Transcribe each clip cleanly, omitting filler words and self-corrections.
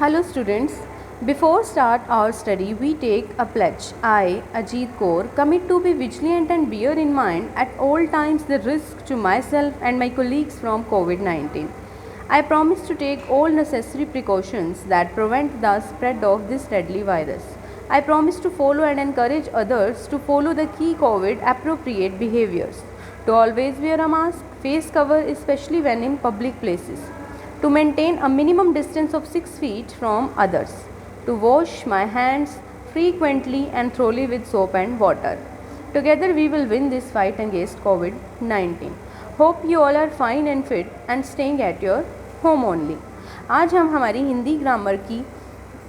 Hello students, before start our study we take a pledge. I, Ajit Kaur, commit to be vigilant and bear in mind at all times the risk to myself and my colleagues from COVID-19. I promise to take all necessary precautions that prevent the spread of this deadly virus. I promise to follow and encourage others to follow the key COVID appropriate behaviors. To always wear a mask, face cover especially when in public places. To maintain a minimum distance of 6 feet from others, to wash my hands frequently and thoroughly with soap and water. Together we will win this fight against COVID-19. Hope you all are fine and fit and staying at your home only. आज हम हमारी Hindi grammar की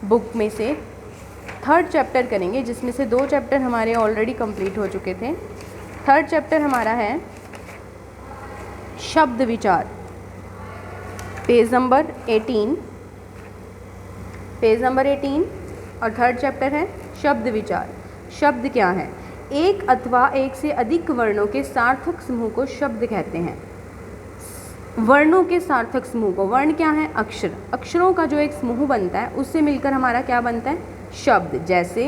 book में से third chapter करेंगे, जिसमें से 2 chapter हमारे ऑलरेडी कंप्लीट हो चुके थे। थर्ड चैप्टर हमारा है शब्द विचार, पेज नंबर 18 और थर्ड चैप्टर है शब्द विचार। शब्द क्या है? एक अथवा एक से अधिक वर्णों के सार्थक समूह को शब्द कहते हैं। वर्णों के सार्थक समूह को, वर्ण क्या है? अक्षर। अक्षरों का जो एक समूह बनता है उससे मिलकर हमारा क्या बनता है? शब्द। जैसे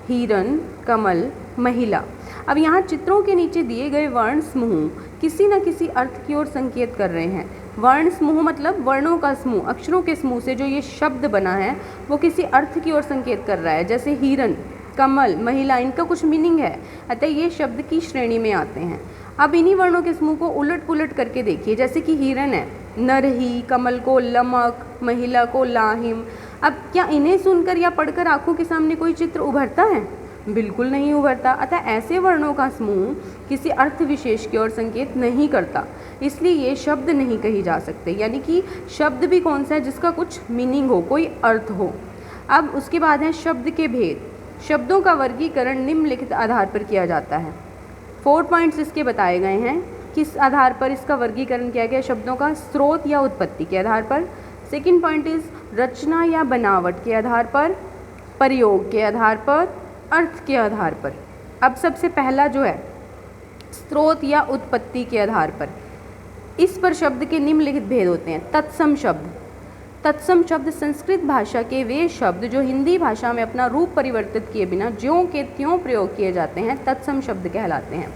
हिरन, कमल, महिला। अब यहाँ चित्रों के नीचे दिए गए वर्ण समूह किसी न किसी अर्थ की ओर संकेत कर रहे हैं। वर्ण समूह मतलब वर्णों का समूह, अक्षरों के समूह से जो ये शब्द बना है वो किसी अर्थ की ओर संकेत कर रहा है। जैसे हिरन, कमल, महिला, इनका कुछ मीनिंग है, अतः ये शब्द की श्रेणी में आते हैं। अब इन्हीं वर्णों के समूह को उलट पुलट करके देखिए। जैसे कि हिरन है, नरही, कमल को लमक, महिला को लाहिम। अब क्या इन्हें सुनकर या पढ़कर आंखों के सामने कोई चित्र उभरता है? बिल्कुल नहीं उभरता। अतः ऐसे वर्णों का समूह किसी अर्थ विशेष की ओर संकेत नहीं करता, इसलिए ये शब्द नहीं कही जा सकते। यानी कि शब्द भी कौन सा है? जिसका कुछ मीनिंग हो, कोई अर्थ हो। अब उसके बाद है शब्द के भेद। शब्दों का वर्गीकरण निम्नलिखित आधार पर किया जाता है। 4 पॉइंट्स इसके बताए गए हैं। किस आधार पर इसका वर्गीकरण किया गया? शब्दों का स्रोत या उत्पत्ति के आधार पर। सेकेंड पॉइंट इज रचना या बनावट के आधार पर, प्रयोग के आधार पर, अर्थ के आधार पर। अब सबसे पहला जो है स्रोत या उत्पत्ति के आधार पर, इस पर शब्द के निम्नलिखित भेद होते हैं। तत्सम शब्द। तत्सम शब्द संस्कृत भाषा के वे शब्द जो हिंदी भाषा में अपना रूप परिवर्तित किए बिना ज्यों के त्यों प्रयोग किए जाते हैं, तत्सम शब्द कहलाते हैं।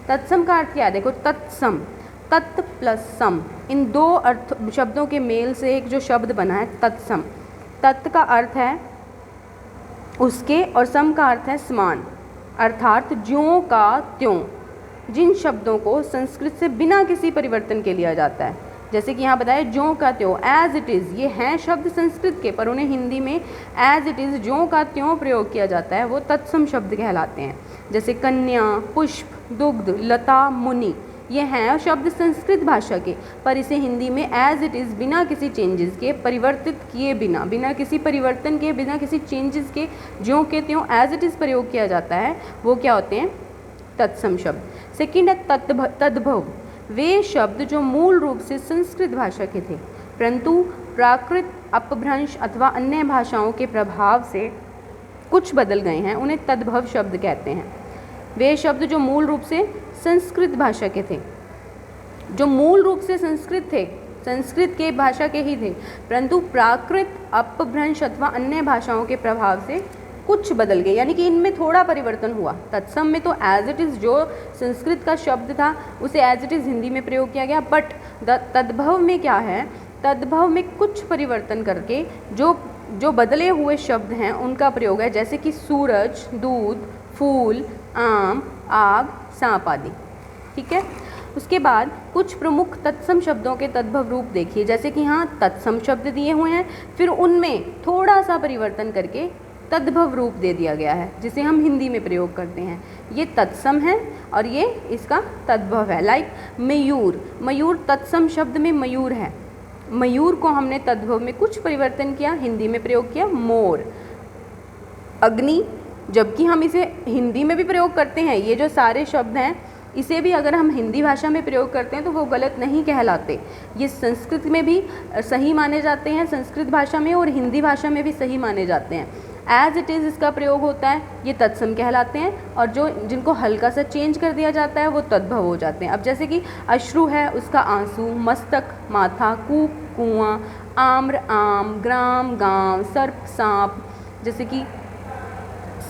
तत्सम का अर्थ क्या है? देखो, तत्सम, तत् प्लस सम, इन 2 अर्थ शब्दों के मेल से एक जो शब्द बना है तत्सम। तत् का अर्थ है उसके और सम का अर्थ है समान, अर्थात ज्यों का त्यों। जिन शब्दों को संस्कृत से बिना किसी परिवर्तन के लिया जाता है, जैसे कि यहाँ बताया ज्यों का त्यों, एज इट इज़, ये हैं शब्द संस्कृत के, पर उन्हें हिंदी में एज इट इज़, ज्यों का त्यों प्रयोग किया जाता है, वो तत्सम शब्द कहलाते हैं। जैसे कन्या, पुष्प, दुग्ध, लता, मुनि, ये हैं शब्द संस्कृत भाषा के, पर इसे हिंदी में एज इट इज़, बिना किसी चेंजेस के, परिवर्तित किए बिना, बिना किसी परिवर्तन के, बिना किसी चेंजेस के, ज्यों के त्यों एज इट इज़ प्रयोग किया जाता है, वो क्या होते हैं? तत्सम शब्द। सेकेंड है तद्भव। वे शब्द जो मूल रूप से संस्कृत भाषा के थे परंतु प्राकृत, अपभ्रंश अथवा अन्य भाषाओं के प्रभाव से कुछ बदल गए हैं, उन्हें तद्भव शब्द कहते हैं। वे शब्द जो मूल रूप से संस्कृत भाषा के थे, जो मूल रूप से संस्कृत थे, संस्कृत के भाषा के ही थे, परंतु प्राकृत, अपभ्रंश अथवा अन्य भाषाओं के प्रभाव से कुछ बदल गए, यानी कि इनमें थोड़ा परिवर्तन हुआ। तत्सम में तो एज इट इज़ जो संस्कृत का शब्द था उसे एज इट इज़ हिंदी में प्रयोग किया गया, बट तद्भव में क्या है? तद्भव में कुछ परिवर्तन करके जो बदले हुए शब्द हैं उनका प्रयोग है। जैसे कि सूरज, दूध, फूल, आम, आग, सांप आदि। ठीक है। उसके बाद कुछ प्रमुख तत्सम शब्दों के तद्भव रूप देखिए। जैसे कि यहाँ तत्सम शब्द दिए हुए हैं, फिर उनमें थोड़ा सा परिवर्तन करके तद्भव रूप दे दिया गया है, जिसे हम हिंदी में प्रयोग करते हैं। ये तत्सम है और ये इसका तद्भव है। लाइक मयूर, मयूर तत्सम शब्द में मयूर है, मयूर को हमने तद्भव में कुछ परिवर्तन किया, हिंदी में प्रयोग किया मोर। अग्नि, जबकि हम इसे हिंदी में भी प्रयोग करते हैं, ये जो सारे शब्द हैं इसे भी अगर हम हिंदी भाषा में प्रयोग करते हैं तो वो गलत नहीं कहलाते। ये संस्कृत में भी सही माने जाते हैं, संस्कृत भाषा में, और हिंदी भाषा में भी सही माने जाते हैं। एज इट इज़ इसका प्रयोग होता है, ये तत्सम कहलाते हैं, और जो जिनको हल्का सा चेंज कर दिया जाता है वो तद्भव हो जाते हैं। अब जैसे कि अश्रु है, उसका आंसू, मस्तक माथा, कूप कुआं, आम्र आम, ग्राम गांव, सर्प सांप, जैसे कि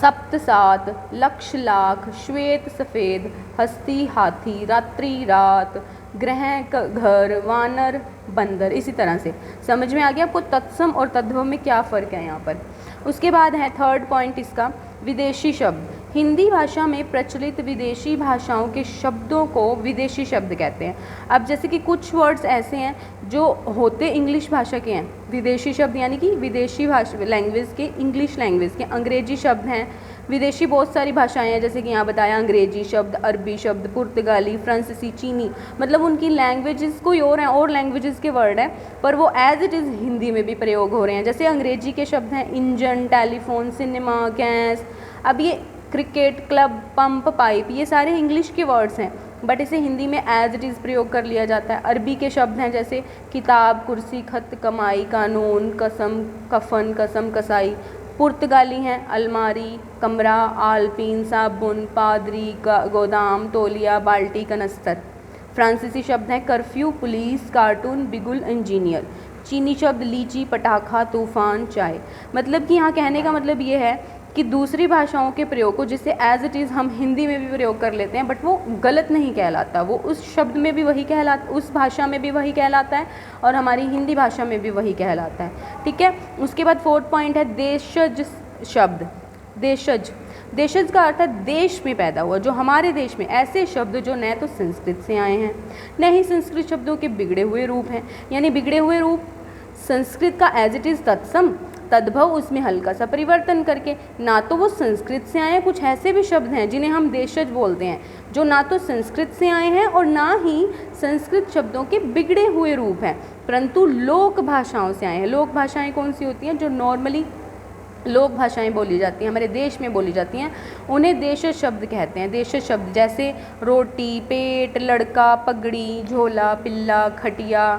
सप्त सात, लक्ष लाख, श्वेत सफ़ेद, हस्ती हाथी, रात्रि रात, ग्रह घर, वानर बंदर। इसी तरह से समझ में आ गया आपको तत्सम और तद्भव में क्या फ़र्क है यहाँ पर। उसके बाद है थर्ड पॉइंट इसका, विदेशी शब्द। हिंदी भाषा में प्रचलित विदेशी भाषाओं के शब्दों को विदेशी शब्द कहते हैं। अब जैसे कि कुछ वर्ड्स ऐसे हैं जो होते इंग्लिश भाषा के हैं, विदेशी शब्द यानी कि विदेशी भाषा लैंग्वेज के, इंग्लिश लैंग्वेज के अंग्रेजी शब्द हैं। विदेशी बहुत सारी भाषाएं हैं, जैसे कि यहाँ बताया अंग्रेजी शब्द, अरबी शब्द, पुर्तगाली, फ्रांसीसी, चीनी, मतलब उनकी लैंग्वेजेस कोई और लैंग्वेजेस के वर्ड हैं, पर वो एज इट इज़ हिंदी में भी प्रयोग हो रहे हैं। जैसे अंग्रेजी के शब्द हैं इंजन, टेलीफोन, सिनेमा, गैस। अब ये क्रिकेट, क्लब, पंप, पाइप, ये सारे इंग्लिश के वर्ड्स हैं, बट इसे हिंदी में एज इट इज़ प्रयोग कर लिया जाता है। अरबी के शब्द हैं जैसे किताब, कुर्सी, खत, कमाई, कानून, कसम, कफन, कसम, कसाई। पुर्तगाली हैं अलमारी, कमरा, आलपीन, साबुन, पादरी, गोदाम, तौलिया, बाल्टी, कनस्तर। फ्रांसीसी शब्द हैं कर्फ्यू, पुलिस, कार्टून, बिगुल, इंजीनियर। चीनी शब्द लीची, पटाखा, तूफान, चाय। मतलब कि यहाँ कहने का मतलब ये है कि दूसरी भाषाओं के प्रयोग को जिसे एज इट इज़ हम हिंदी में भी प्रयोग कर लेते हैं, बट वो गलत नहीं कहलाता, वो उस शब्द में भी वही कहलाता, उस भाषा में भी वही कहलाता है और हमारी हिंदी भाषा में भी वही कहलाता है। ठीक है। उसके बाद फोर्थ पॉइंट है देशज शब्द। देशज का अर्थ है देश में पैदा हुआ, जो हमारे देश में ऐसे शब्द जो न तो संस्कृत से आए हैं न ही संस्कृत शब्दों के बिगड़े हुए रूप हैं, यानी बिगड़े हुए रूप संस्कृत का एज इट इज़ तत्सम, तद्भव उसमें हल्का सा परिवर्तन करके, ना तो वो संस्कृत से आए हैं, कुछ ऐसे भी शब्द हैं जिन्हें हम देशज बोलते हैं जो ना तो संस्कृत से आए हैं और ना ही संस्कृत शब्दों के बिगड़े हुए रूप हैं, परंतु लोक भाषाओं से आए हैं। लोक भाषाएं कौन सी होती हैं? जो नॉर्मली लोक भाषाएं बोली जाती हैं, हमारे देश में बोली जाती हैं, उन्हें देशज शब्द कहते हैं। देशज शब्द जैसे रोटी, पेट, लड़का, पगड़ी, झोला, पिल्ला, खटिया,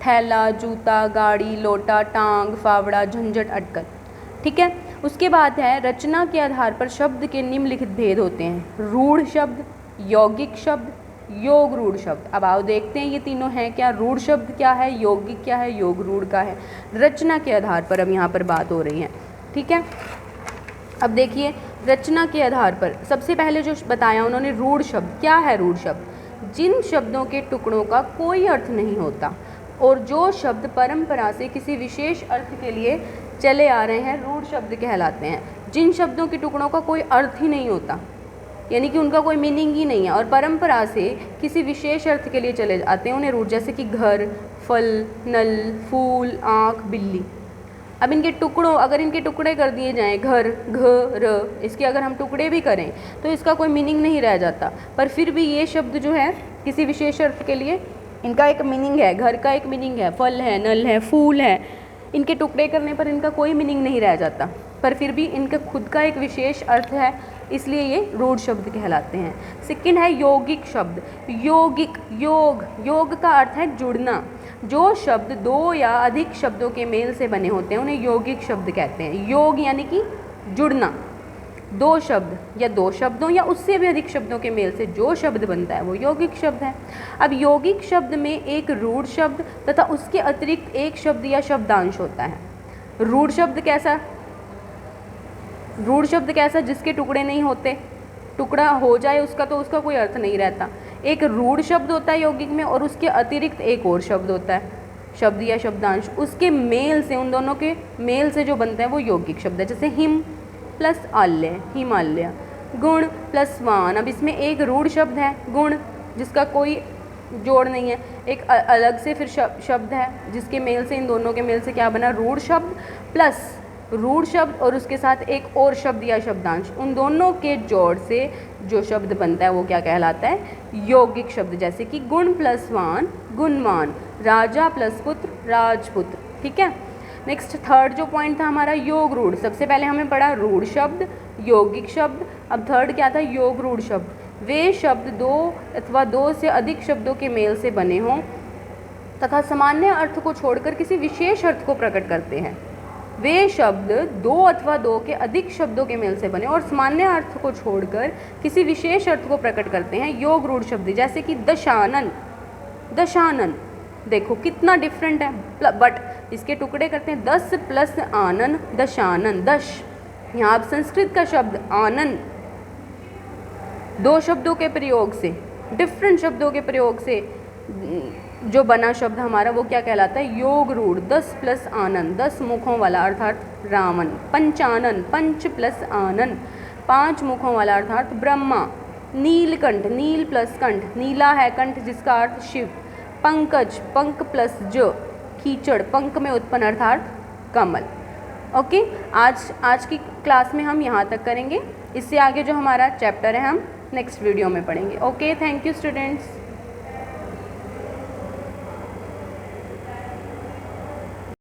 थैला, जूता, गाड़ी, लोटा, टांग, फावड़ा, झंझट, अटकल। ठीक है। उसके बाद है रचना के आधार पर शब्द के निम्नलिखित भेद होते हैं। रूढ़ शब्द, यौगिक शब्द, योग रूढ़ शब्द। अब आओ देखते हैं ये तीनों हैं क्या। रूढ़ शब्द क्या है, यौगिक क्या है, योग रूढ़ का है। रचना के आधार पर अब यहाँ पर बात हो रही है। ठीक है। अब देखिए रचना के आधार पर सबसे पहले जो बताया उन्होंने रूढ़ शब्द। क्या है रूढ़ शब्द? जिन शब्दों के टुकड़ों का कोई अर्थ नहीं होता और जो शब्द परंपरा से किसी विशेष अर्थ के लिए चले आ रहे हैं, रूढ़ शब्द कहलाते हैं। जिन शब्दों के टुकड़ों का कोई अर्थ ही नहीं होता, यानी कि उनका कोई मीनिंग ही नहीं है और परंपरा से किसी विशेष अर्थ के लिए चले जाते हैं, उन्हें रूढ़। जैसे कि घर, फल, नल, फूल, आँख, बिल्ली। अब इनके टुकड़ों, अगर इनके टुकड़े कर दिए जाएं, घर, घ, र, इसके अगर हम टुकड़े भी करें तो इसका कोई मीनिंग नहीं रह जाता, पर फिर भी ये शब्द जो है किसी विशेष अर्थ के लिए इनका एक मीनिंग है। घर का एक मीनिंग है, फल है, नल है, फूल है। इनके टुकड़े करने पर इनका कोई मीनिंग नहीं रह जाता, पर फिर भी इनका खुद का एक विशेष अर्थ है, इसलिए ये रूढ़ शब्द कहलाते हैं। सेकंड है यौगिक शब्द। यौगिक, योग का अर्थ है जुड़ना। जो शब्द दो या अधिक शब्दों के मेल से बने होते हैं उन्हें यौगिक शब्द कहते हैं। योग यानी कि जुड़ना, दो शब्द या दो शब्दों या उससे भी अधिक शब्दों के मेल से जो शब्द बनता है वो यौगिक शब्द है। अब यौगिक शब्द में एक रूढ़ शब्द तथा उसके अतिरिक्त एक शब्द या शब्दांश होता है। रूढ़ शब्द कैसा? रूढ़ शब्द कैसा? जिसके टुकड़े नहीं होते, टुकड़ा हो जाए उसका तो उसका कोई अर्थ नहीं रहता। एक रूढ़ शब्द होता है यौगिक में और उसके अतिरिक्त एक और शब्द होता है, शब्द या शब्दांश। उसके मेल से, उन दोनों के मेल से जो बनता है वो यौगिक शब्द है। जैसे हिम प्लस आल्य, हिमालय। गुण प्लस वान। अब इसमें एक रूढ़ शब्द है गुण, जिसका कोई जोड़ नहीं है। एक अलग से फिर शब्द है जिसके मेल से, इन दोनों के मेल से क्या बना? रूढ़ शब्द प्लस रूढ़ शब्द और उसके साथ एक और शब्द या शब्दांश। उन दोनों के जोड़ से जो शब्द बनता है वो क्या कहलाता है? यौगिक शब्द। जैसे कि गुण प्लस वान, गुणवान। राजा प्लस पुत्र, राजपुत्र। ठीक है। नेक्स्ट थर्ड जो पॉइंट था हमारा योग रूढ़। सबसे पहले हमें पढ़ा रूढ़ शब्द, यौगिक शब्द। अब थर्ड क्या था? योग रूढ़ शब्द। वे शब्द दो अथवा दो से अधिक शब्दों के मेल से बने हों तथा सामान्य अर्थ को छोड़कर किसी विशेष अर्थ को प्रकट करते हैं। वे शब्द दो अथवा दो के अधिक शब्दों के मेल से बने और सामान्य अर्थ को छोड़कर किसी विशेष अर्थ को प्रकट करते हैं, योग रूढ़ शब्द। जैसे कि दशानन, दशानन। देखो कितना डिफरेंट है, बट इसके टुकड़े करते हैं 10 प्लस आनन दशानन, दश। यहाँ आप संस्कृत का शब्द आनन, दो शब्दों के प्रयोग से, डिफरेंट शब्दों के प्रयोग से जो बना शब्द हमारा वो क्या कहलाता है, योग रूढ़। 10 प्लस आनन, 10 मुखों वाला अर्थात रामन। पंचानन, पंच प्लस आनन, 5 मुखों वाला अर्थात ब्रह्मा। नीलकंठ, नील प्लस कंठ, नीला है कंठ जिसका अर्थ शिव। पंकज, पंक प्लस ज, कीचड़, पंक में उत्पन्न अर्थात कमल। ओके, आज की क्लास में हम यहाँ तक करेंगे। इससे आगे जो हमारा चैप्टर है हम नेक्स्ट वीडियो में पढ़ेंगे। Okay, thank you students.